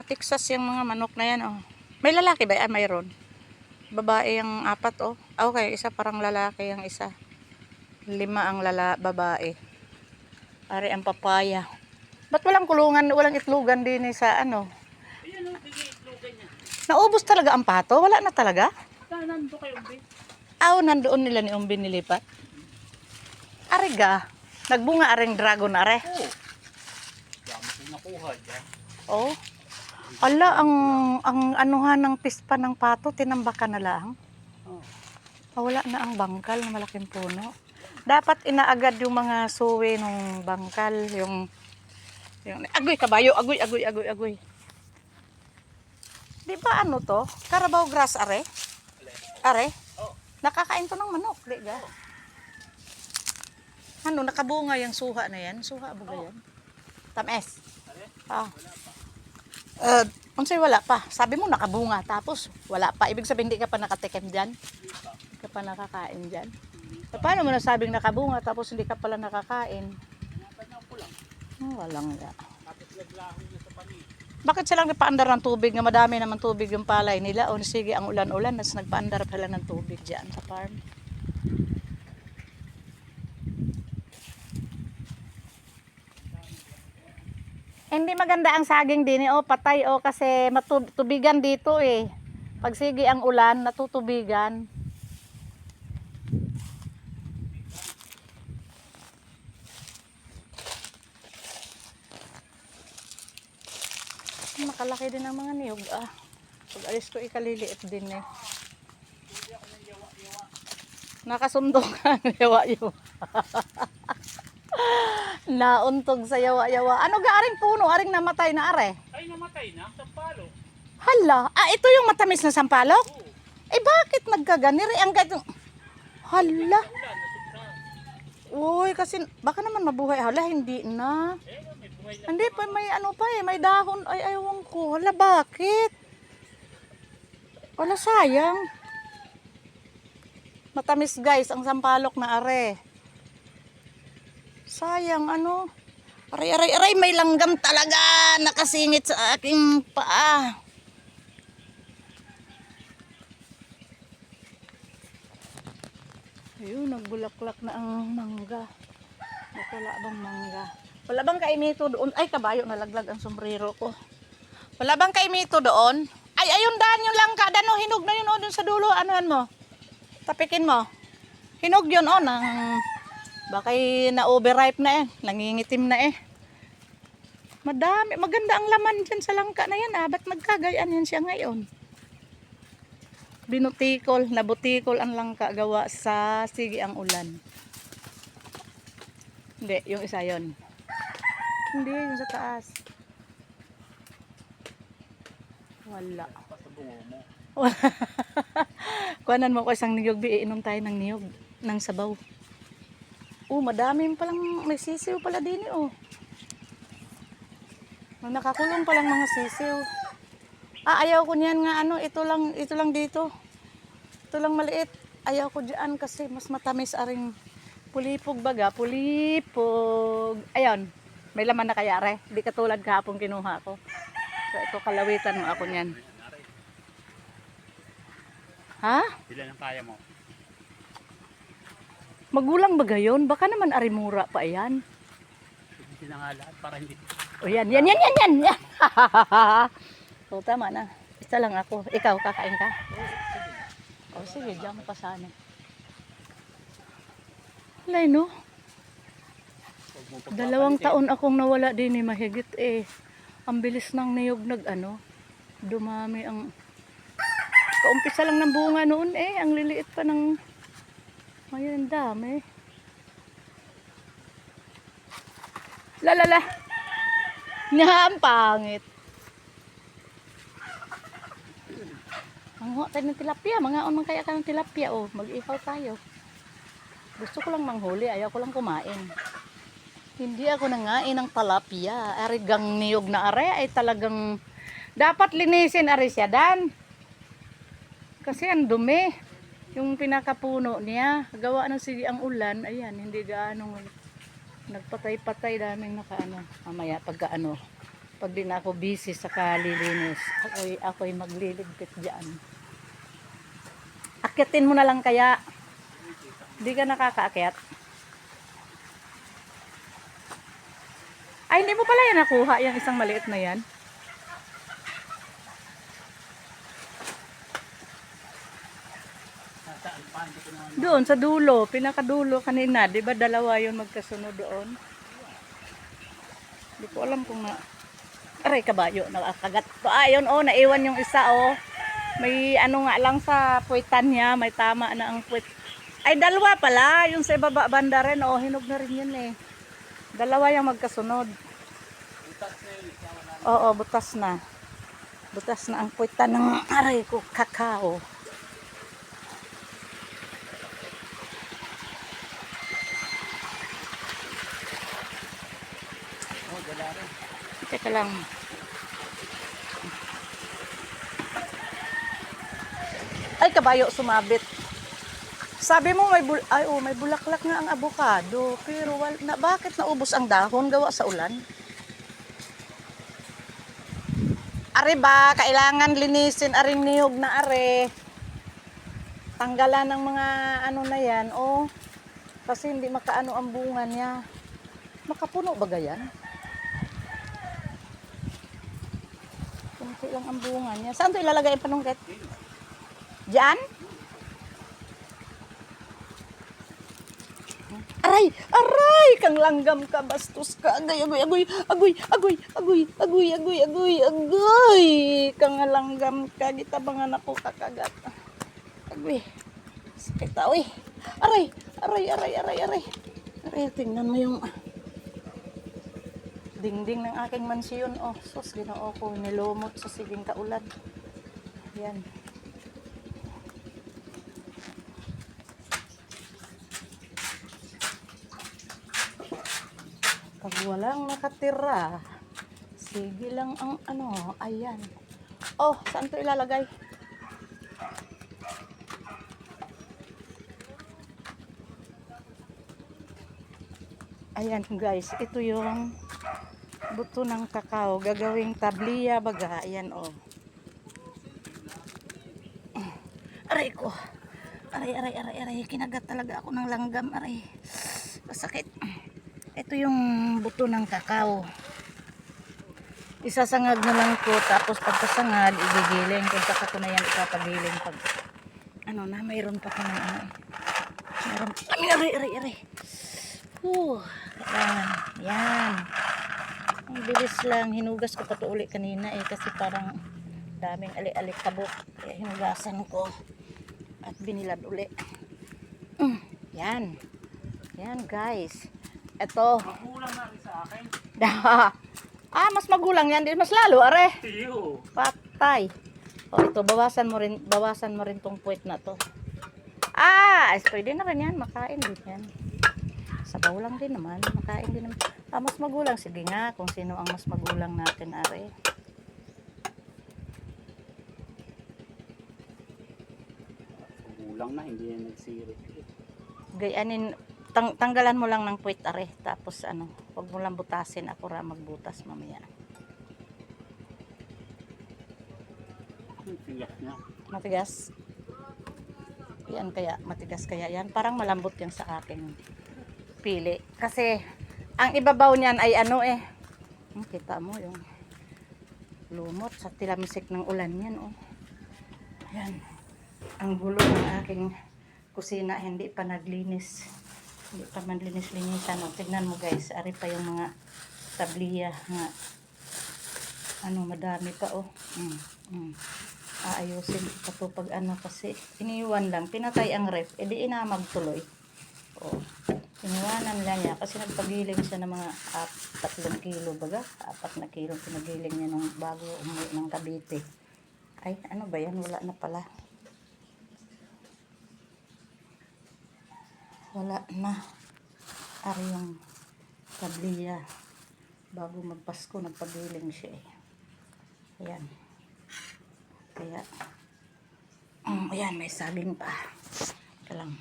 Texas yung mga manok na yan, oh. May lalaki ba? Ah, mayroon. Babae yung 4, oh. Okay, isa parang lalaki yung isa. 5 ang babae. Ari ang papaya. Ba't walang kulungan, walang itlogan din sa ano? Ayan o, bigay itlogan niya. Naubos talaga ang pato? Wala na talaga? Nando kayo, Umbi. Nandoon nila ni Umbi nilipat. Ariga, nagbunga aring dragon are. Oo. Dami kong nakuha dyan. Oh. Ala, ang anuhan ng pispa ng pato, tinambakan na lang. Oh. Wala na ang bangkal na malaking puno. Dapat inaagad yung mga suwi ng bangkal, yung agoy kabayo, agoy. Di ba ano to? Carabao grass are? Are? Oh. Nakakain to ng manok, di ga? Ano, nakabunga yung suha na yan? Suha ba yan? Tames. Ah. Unsay wala pa. Sabi mo nakabunga tapos wala pa. Ibig sabihin hindi ka pa nakatikim diyan. Hindi ka pa nakakain diyan. Paano mo nasabing nakabunga tapos hindi ka pala nakakain? Walang ya. Tapos laglahon niya sa panig. Bakit silang nagpaandar ng tubig? Nga madami naman tubig yung palay nila. O sige, ang ulan-ulan, nas nagpaandar pala ng tubig diyan sa farm. Hindi maganda ang saging din patay kasi matubigan dito eh. Pag sige ang ulan, natutubigan. Makalaki din ang mga niyog Pag alis ko ikaliliit din eh. Nakasundo ka yawa-yawa. Nauntog sa yawa-yawa. Ano ga aring puno? Aring namatay na are? Ay, namatay na. Sampalok. Hala, ito yung matamis na sampalok? Oo. Bakit nagkaganiri? Ang gatong... Hala. Ulan, nasubra. Uy, kasi baka naman mabuhay. Hala, hindi na. May buhay na. Hindi pa, may ano pa may dahon. Ay, aywan ko. Hala, bakit? Wala, sayang. Matamis guys, ang sampalok na are. Sayang, ano. Aray, may langgam talaga. Nakasingit sa aking paa. Ayun, nagbulaklak na ang mangga. Wala bang mangga? Wala bang kaimito doon? Ay, kabayo, nalaglag ang sombrero ko. Wala bang kaimito doon? Ay, ayun daan yung langka. Dano, hinog na yun doon sa dulo. Anuhan mo? Tapikin mo. Hinog yun baka na-overripe na nangingitim na Madami, maganda ang laman dyan sa langka na yan Ba't nagkagayaan yan siya ngayon? Nabutikol ang langka gawa sa sige ang ulan. Hindi, yung isa yon. Hindi, yung sa taas. Wala. Kuhanan mo ko isang niyog, iinom tayo ng niyog, ng sabaw. Madami palang, may sisiw pala din Nakakulong palang mga sisiw. Ayaw ko niyan nga ito lang dito. Ito lang maliit. Ayaw ko diyan kasi mas matamis aring pulipog baga, pulipog. Ayun, may laman na kaya re. Di katulad kahapon kinuha ko. So ito kalawitan mo ako niyan. Ha? Ilan ang kaya mo? Magulang ba gayon? Baka naman arimura pa yan. Hindi na nga lahat para hindi. Yan. So tama na. Isa lang ako. Ikaw, kakain ka? Sige, diyan pa sana. Alay, no? 2 taon akong nawala din mahigit Ang bilis ng niyog dumami ang... Kaumpisa lang ng bunga noon ang liliit pa ng... Ngayon, ang dami. Lalala. Nga, ang pangit. Manghuha tayo ng tilapia. Mangaon kaya ka ng tilapia. Mag-ihaw tayo. Gusto ko lang manghuli. Ayaw ko lang kumain. Hindi ako nangain ng tilapia. Arigang niyog na are ay talagang dapat linisin are siya dan. Kasi ang dumi. Yung pinakapuno niya. Gawa ng sige ang ulan. Ayan, hindi gaano nagpatay-patay. Daming mamaya pagka Pag di na ako busy sa kalilinis, ako'y magliligpit dyan. Akyatin mo na lang kaya. Di ka nakakaakyat. Ay, hindi mo pala yan nakuha, yung isang maliit na yan. Saan pa, hindi ko naman. Doon, sa dulo, pinakadulo kanina. Di ba dalawa yun magkasunod doon? Hindi ko alam kung na... Aray, kabayo, nakakagat ko. Ayun, naiwan yung isa, May ano nga lang sa puwitan niya, may tama na ang puwit. Ay, dalawa pala. Yung sa ibaba banda rin, hinog na rin yun eh. Dalawa yung magkasunod. Butas na yun. Oo, butas na. Butas na ang puwitan ng aray ko, kakao. Dala rin. Teka lang. Ay, kabayo, sumabit. Sabi mo may bulaklak nga ang avocado, pero bakit naubos ang dahon gawa sa ulan? Are ba, kailangan linisin aring niyog na are. Tanggalan ng mga ano na yan, kasi hindi makaano ang bunga niya. Makapuno ba gayan? Kunti lang ang bunga niya. Saan ito ilalagay ang panungkit? Diyan? Aray! Aray! Kang langgam ka, bastos ka. Agay, agoy, agoy, agoy, agoy, agoy, agoy, agoy, agoy. Kang langgam ka, gitabangan ako kakagat. Agoy. Sakit aoy. Aray! Aray, aray, aray, aray. Aray, tingnan mo yung dingding ng aking mansyon. Sus, ginoo ko, nilumot sa siging kaulan. Yan. Pag walang nakatira, sige lang ang ayan. Saan to ilalagay? Ayan guys, ito yung buto ng kakao, gagawing tabliya baga. Ayan Aray ko. Aray, aray, aray, aray. Kinagat talaga ako ng langgam, aray. Masakit. Ito yung buto ng kakao. Isasangag na lang ko, tapos pagkasangag, igigiling. Kung saka ko na yan ipapagiling pag, mayroon pa ko ng mayroon. Aray, aray, aray. Yan. Ang bilis lang. Hinugas ko pa ito uli kanina kasi parang daming alik-alik kabok. Kaya hinugasan ko. At binilad uli. Yan. Yan guys. Ito. Magulang na rin sa akin. Mas magulang yan. Mas lalo, are. Iyo. Patay. Ito, bawasan mo rin tong puwet na to. Pwede na rin yan. Makain din yan. Sabaw lang din naman. Makain din naman. Mas magulang. Sige nga, kung sino ang mas magulang natin, are. Magulang na, hindi yan nagsirit. Gayanin, tanggalan mo lang ng puwet, are. Tapos huwag mo lang butasin. Ako magbutas mamaya. Ang tigas niya. Matigas. Yan kaya, matigas kaya yan. Parang malambot yan sa aking pili. Kasi, ang ibabaw niyan ay kita mo yung lumot sa tilamisik ng ulan yan, Yan. Ang gulo ng aking kusina, hindi pa naglinis. Hindi pa manlinis-linisan. Tignan mo guys, ari pa yung mga tabliya nga. Madami pa, Aayusin pa to pag kasi iniwan lang, pinatay ang ref, edi inamag tuloy. Iniwanan lang niya kasi nagpagiling siya ng mga 3 kilo baga, 4 na kilo pinagiling niya nung bago umuwi ng Cavite. Ay, ano ba yan? Wala na pala. Wala na. Ari yung tabliya. Bago magpasko, nagpagiling siya Ayan. Kaya, ayan, may saging pa. Ito lang.